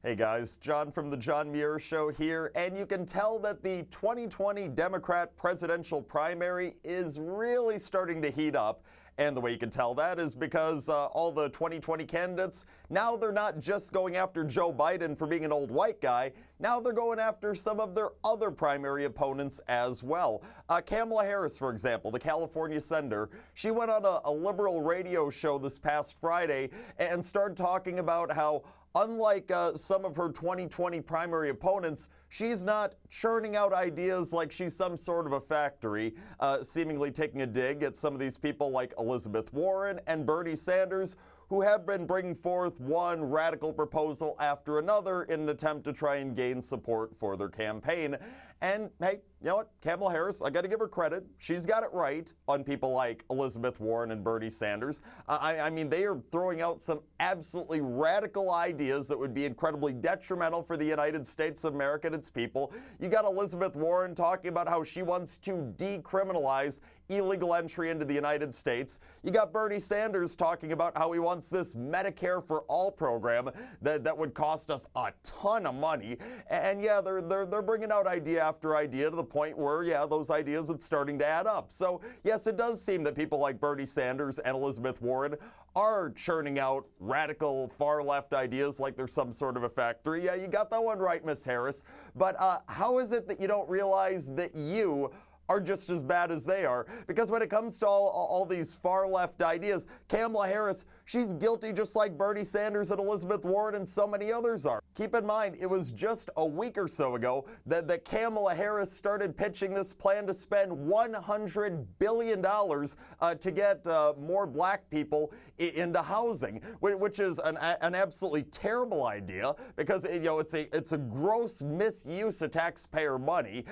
Hey guys, John from the John Muir Show here, and you can tell that the 2020 Democrat presidential primary is really starting to heat up. And the way you can tell that is because all the 2020 candidates, now they're not just going after Joe Biden for being an old white guy, now they're going after some of their other primary opponents as well. Kamala Harris, for example, the California senator, she went on a liberal radio show this past Friday and started talking about how unlike some of her 2020 primary opponents, she's not churning out ideas like she's some sort of a factory, seemingly taking a dig at some of these people like Elizabeth Warren and Bernie Sanders, who have been bringing forth one radical proposal after another in an attempt to try and gain support for their campaign. And hey, you know what? Kamala Harris, I got to give her credit. She's got it right on people like Elizabeth Warren and Bernie Sanders. I mean, they are throwing out some absolutely radical ideas that would be incredibly detrimental for the United States of America and its people. You got Elizabeth Warren talking about how she wants to decriminalize illegal entry into the United States. You got Bernie Sanders talking about how he wants this Medicare for All program that would cost us a ton of money. And yeah, they're bringing out idea after idea to the point where, yeah, those ideas, it's starting to add up. So yes, it does seem that people like Bernie Sanders and Elizabeth Warren are churning out radical far-left ideas like they're some sort of a factory. Yeah, you got that one right, Miss Harris. But how is it that you don't realize that you are just as bad as they are? Because when it comes to all these far-left ideas, Kamala Harris, she's guilty just like Bernie Sanders and Elizabeth Warren and so many others are. Keep in mind, it was just a week or so ago that Kamala Harris started pitching this plan to spend $100 billion to get more black people into housing, which is an absolutely terrible idea because it's a gross misuse of taxpayer money.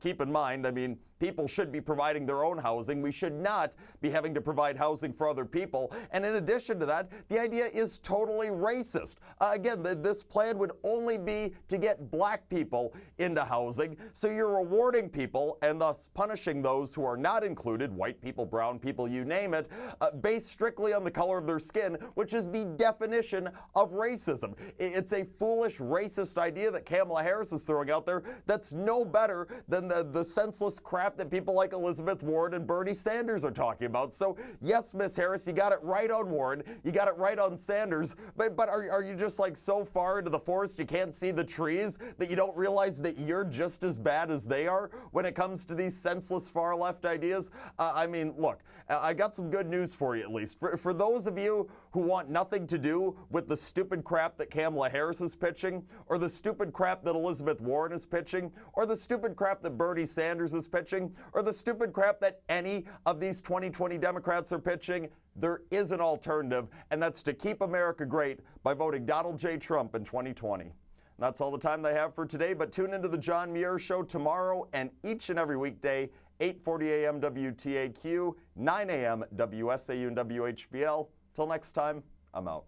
Keep in mind, I mean, people should be providing their own housing. We should not be having to provide housing for other people. And in addition to that, the idea is totally racist. Again, this plan would only be to get black people into housing. So you're rewarding people and thus punishing those who are not included, white people, brown people, you name it, based strictly on the color of their skin, which is the definition of racism. It's a foolish, racist idea that Kamala Harris is throwing out there that's no better than the senseless crap that people like Elizabeth Warren and Bernie Sanders are talking about. So yes, Miss Harris, you got it right on Warren, you got it right on Sanders, but are you just like so far into the forest you can't see the trees that you don't realize that you're just as bad as they are when it comes to these senseless far left ideas? I mean, look, I got some good news for you at least. For those of you who want nothing to do with the stupid crap that Kamala Harris is pitching, or the stupid crap that Elizabeth Warren is pitching, or the stupid crap that Bernie Sanders is pitching, or the stupid crap that any of these 2020 Democrats are pitching, there is an alternative, and that's to keep America great by voting Donald J. Trump in 2020. That's all the time they have for today, but tune into the John Muir Show tomorrow and each and every weekday, 8:40 a.m. WTAQ, 9 a.m. WSAU and WHBL. Till next time, I'm out.